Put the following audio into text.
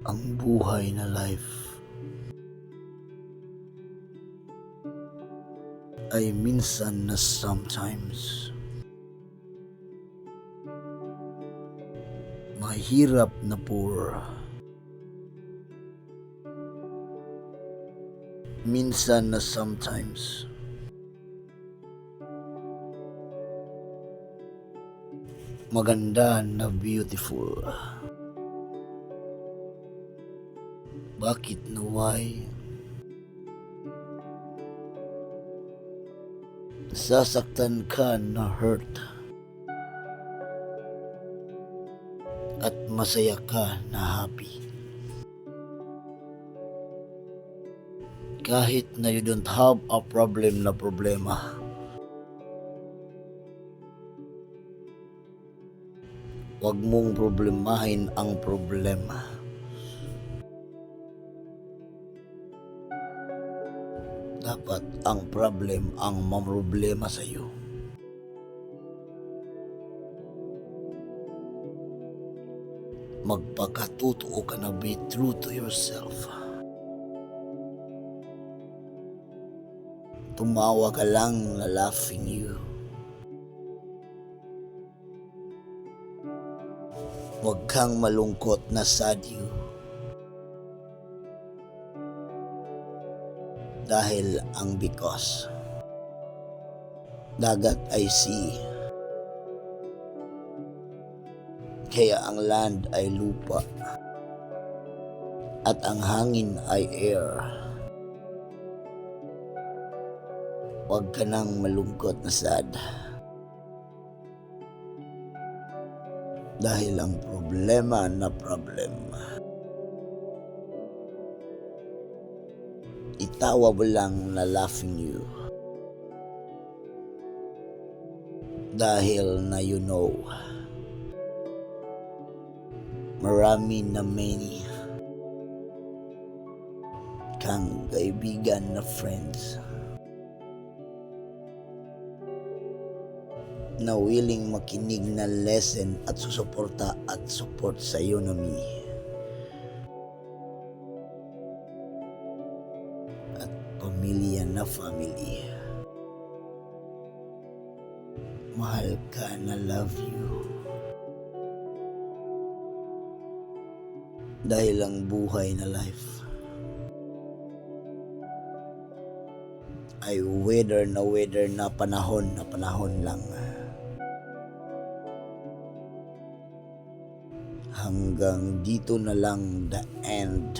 Ang buhay na life ay minsan na sometimes mahirap na poor, minsan na sometimes maganda na beautiful. Bakit na why? Sasaktan ka na hurt at masaya ka na happy. Kahit na you don't have a problem na problema, wag mong problemahin ang problema. Dapat ang problem ang mamroblema sa iyo. Magpakatotoo ka na, be true to yourself. Tumawa ka lang na laughing you. Huwag kang malungkot na sad you. Dahil ang because dagat ay sea, kaya ang land ay lupa, at ang hangin ay air. Huwag ka nang malungkot na sad, dahil ang problema na itawa mo lang na laughing you. Dahil na you know, marami na many kang kaibigan na friends na willing makinig na lesson at susuporta at support sa iyo na me. At pamilya na family. Mahal ka na love you. Dahil ang buhay na life ay weather na panahon lang. Hanggang dito na lang the end.